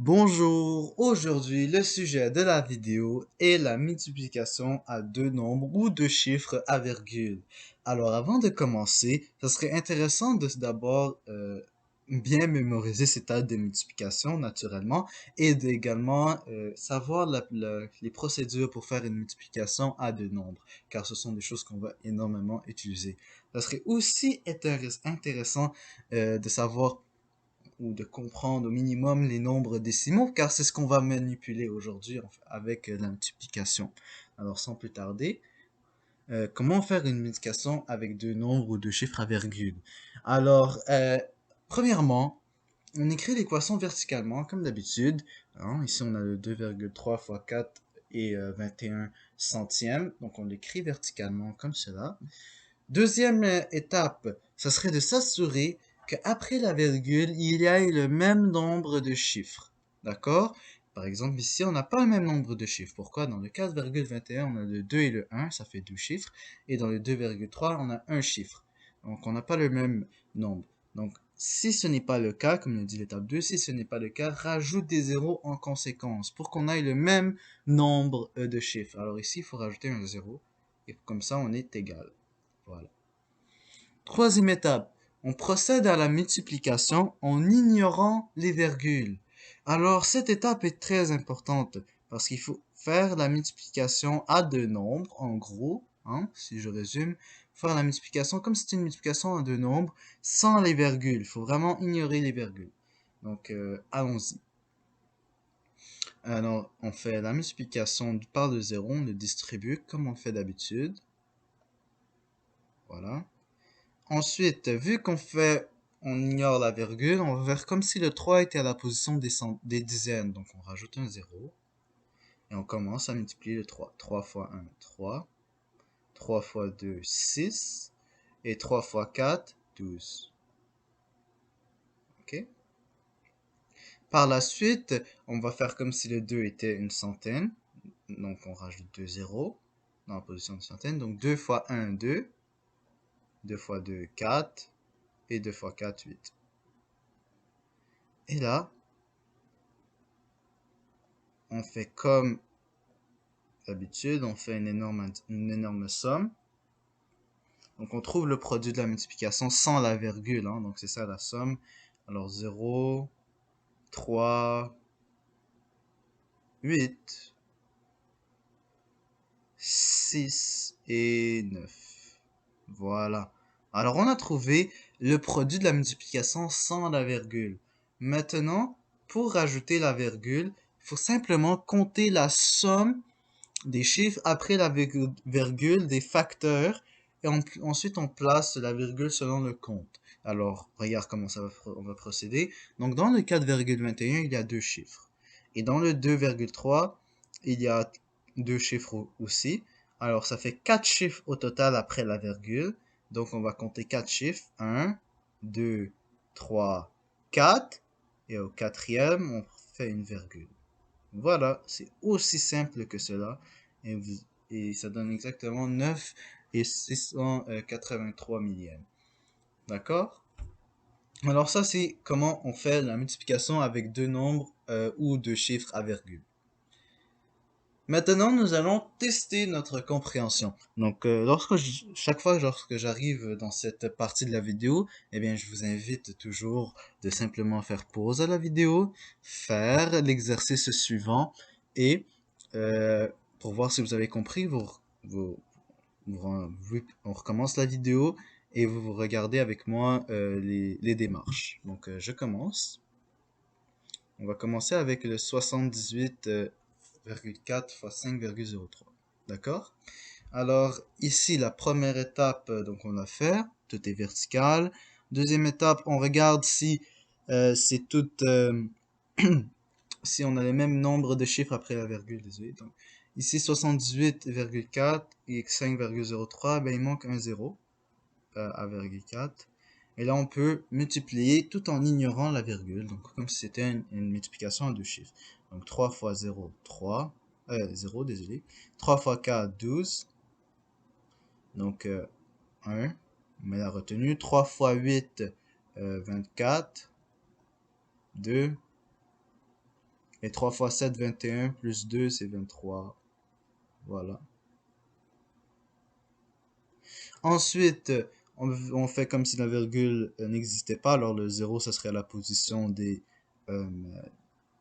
Bonjour, aujourd'hui le sujet de la vidéo est la multiplication à deux nombres ou deux chiffres à virgule. Alors avant de commencer, ça serait intéressant de d'abord bien mémoriser ces tables de multiplication naturellement et d'également savoir les procédures pour faire une multiplication à deux nombres, car ce sont des choses qu'on va énormément utiliser. Ça serait aussi intéressant de savoir ou de comprendre au minimum les nombres décimaux, car c'est ce qu'on va manipuler aujourd'hui avec la multiplication. Alors sans plus tarder, comment faire une multiplication avec deux nombres ou deux chiffres à virgule? Alors, premièrement, on écrit l'équation verticalement comme d'habitude. Hein. Ici, on a le 2,3 fois 4 et 21 centièmes. Donc, on l'écrit verticalement comme cela. Deuxième étape, ça serait de s'assurer qu'après la virgule, il y ait le même nombre de chiffres. D'accord? Par exemple, ici, on n'a pas le même nombre de chiffres. Pourquoi? Dans le 4,21, on a le 2 et le 1, ça fait deux chiffres. Et dans le 2,3, on a un chiffre. Donc, on n'a pas le même nombre. Donc, si ce n'est pas le cas, comme le dit l'étape 2, si ce n'est pas le cas, rajoute des zéros en conséquence pour qu'on ait le même nombre de chiffres. Alors ici, il faut rajouter un zéro. Et comme ça, on est égal. Voilà. Troisième étape, on procède à la multiplication en ignorant les virgules. Alors, cette étape est très importante parce qu'il faut faire la multiplication à deux nombres, en gros, hein, si je résume, faire la multiplication comme si c'était une multiplication à deux nombres sans les virgules. Il faut vraiment ignorer les virgules. Donc, allons-y. Alors, on fait la multiplication par le zéro, on le distribue comme on fait d'habitude. Voilà. Ensuite, vu on ignore la virgule, on va faire comme si le 3 était à la position des dizaines. Donc on rajoute un 0 et on commence à multiplier le 3. 3 fois 1, 3. 3 fois 2, 6. Et 3 fois 4, 12. OK? Par la suite, on va faire comme si le 2 était une centaine. Donc on rajoute 2 zéros dans la position de centaine. Donc 2 fois 1, 2. 2 fois 2, 4. Et 2 fois 4, 8. Et là, on fait comme d'habitude, on fait une énorme somme. Donc on trouve le produit de la multiplication sans la virgule. Hein, donc c'est ça la somme. Alors 0, 3, 8, 6 et 9. Voilà. Alors on a trouvé le produit de la multiplication sans la virgule. Maintenant, pour rajouter la virgule, il faut simplement compter la somme des chiffres après la virgule des facteurs et ensuite on place la virgule selon le compte. Alors, regarde comment on va procéder. Donc, dans le 4,21, il y a deux chiffres. Et dans le 2,3, il y a deux chiffres aussi. Alors, ça fait quatre chiffres au total après la virgule. Donc, on va compter quatre chiffres. 1, 2, 3, 4. Et au quatrième, on fait une virgule. Voilà, c'est aussi simple que cela. Et, et ça donne exactement 9 et 683 millièmes. D'accord? Alors ça, c'est comment on fait la multiplication avec deux nombres ou deux chiffres à virgule. Maintenant, nous allons tester notre compréhension. Donc, chaque fois lorsque j'arrive dans cette partie de la vidéo, eh bien, je vous invite toujours de simplement faire pause à la vidéo, faire l'exercice suivant et pour voir si vous avez compris, on recommence la vidéo et vous regardez avec moi les démarches. Donc, je commence. On va commencer avec le 78,4 fois 5,03. D'accord? Alors, ici, la première étape, donc on l'a fait. Tout est vertical. Deuxième étape, on regarde si c'est tout, si on a le même nombre de chiffres après la virgule, désolé. Donc, ici, 78,4 et 5,03, ben, il manque un 0 à virgule 4. Et là, on peut multiplier tout en ignorant la virgule. Donc, comme si c'était une multiplication à deux chiffres. Donc, 3 fois 0, 3. 0, désolé. 3 fois 4, 12. Donc, 1. On met la retenue. 3 fois 8, 24. 2. Et 3 fois 7, 21, plus 2, c'est 23. Voilà. Ensuite, on fait comme si la virgule n'existait pas. Alors le zéro, ça serait à la position des euh,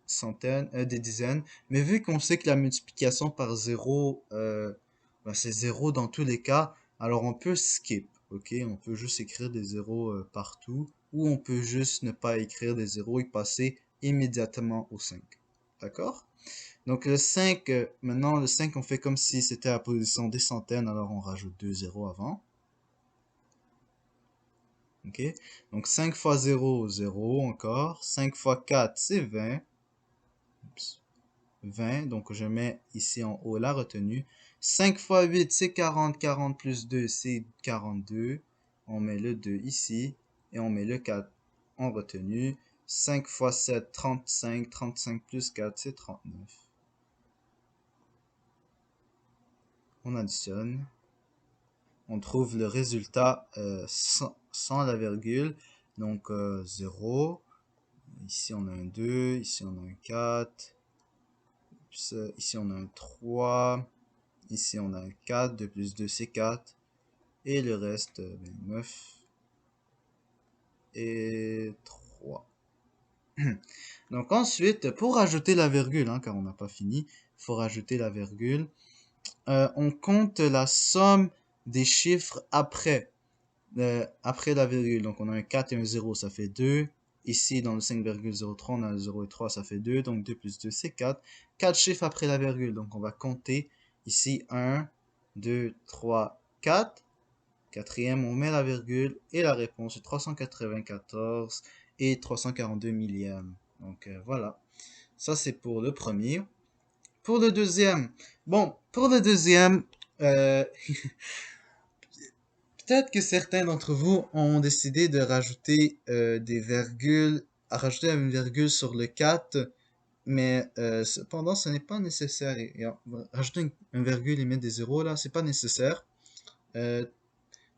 centaines, des dizaines. Mais vu qu'on sait que la multiplication par zéro, ben, c'est zéro dans tous les cas, alors on peut skip. Ok, on peut juste écrire des zéros partout. Ou on peut juste ne pas écrire des zéros et passer immédiatement au 5. D'accord? Donc le 5, maintenant le 5, on fait comme si c'était à la position des centaines, alors on rajoute 2 zéros avant. Ok? Donc 5 fois 0, 0 encore. 5 fois 4, c'est 20. Oups. 20, donc je mets ici en haut la retenue. 5 fois 8, c'est 40. 40 plus 2, c'est 42. On met le 2 ici. Et on met le 4 en retenue. 5 fois 7, 35. 35 plus 4, c'est 39. On additionne. On trouve le résultat sans la virgule. Donc 0. Ici on a un 2. Ici on a un 4. Ici on a un 3. Ici on a un 4. 2 plus 2 c'est 4. Et le reste, 9 et 3. Donc ensuite, pour rajouter la virgule, hein, car on n'a pas fini, il faut rajouter la virgule. On compte la somme des chiffres après la virgule. Donc on a un 4 et un 0, ça fait 2. Ici, dans le 5,03, on a un 0 et 3, ça fait 2. Donc 2 plus 2, c'est 4. 4 chiffres après la virgule. Donc on va compter ici 1, 2, 3, 4. Quatrième, on met la virgule et la réponse est 394 et 342 millièmes. Donc voilà, ça c'est pour le premier. Pour le deuxième, bon, pour le deuxième, euh, peut-être que certains d'entre vous ont décidé de rajouter des virgules, à rajouter une virgule sur le 4, mais cependant ce n'est pas nécessaire. Rajouter une virgule et mettre des zéros là, c'est pas nécessaire. Euh,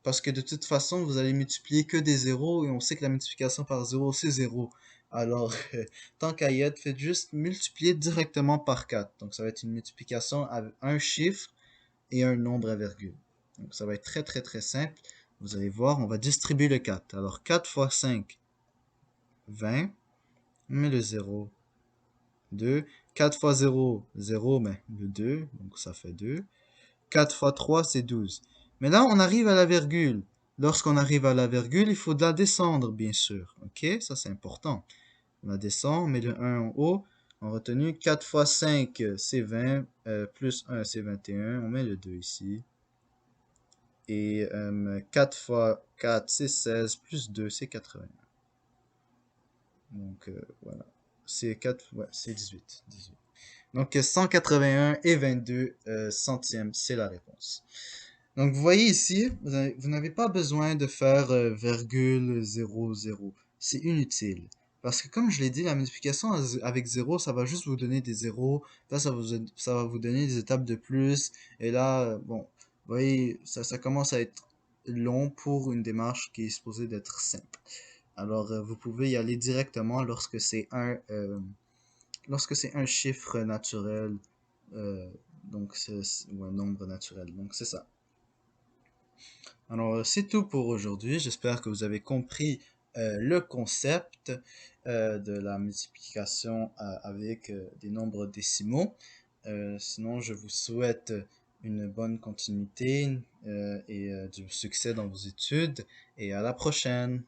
Parce que de toute façon, vous allez multiplier que des zéros et on sait que la multiplication par zéro, c'est zéro. Alors, tant qu'à y être, faites juste multiplier directement par 4. Donc, ça va être une multiplication avec un chiffre et un nombre à virgule. Donc, ça va être très, très, très simple. Vous allez voir, on va distribuer le 4. Alors, 4 fois 5, 20. On met le 0, 2. 4 fois 0, 0, mais le 2. Donc, ça fait 2. 4 fois 3, c'est 12. Mais là, on arrive à la virgule. Lorsqu'on arrive à la virgule, il faut la descendre, bien sûr. Ok? Ça, c'est important. On la descend, on met le 1 en haut. En retenue, 4 fois 5, c'est 20. Plus 1, c'est 21. On met le 2 ici. Et 4 fois 4, c'est 16. Plus 2, c'est 81. Donc, voilà. C'est 4, ouais, c'est 18. 18. Donc, 181 et 22 centièmes, c'est la réponse. Donc, vous voyez ici, vous n'avez pas besoin de faire virgule 0, 0. C'est inutile. Parce que comme je l'ai dit, la multiplication avec 0, ça va juste vous donner des zéros. Là, ça va vous donner des étapes de plus. Et là, bon, vous voyez, ça commence à être long pour une démarche qui est supposée d'être simple. Alors, vous pouvez y aller directement lorsque c'est un chiffre naturel, euh, ou un nombre naturel. Donc, c'est ça. Alors, c'est tout pour aujourd'hui. J'espère que vous avez compris le concept de la multiplication avec des nombres décimaux. Sinon, je vous souhaite une bonne continuité et du succès dans vos études et à la prochaine.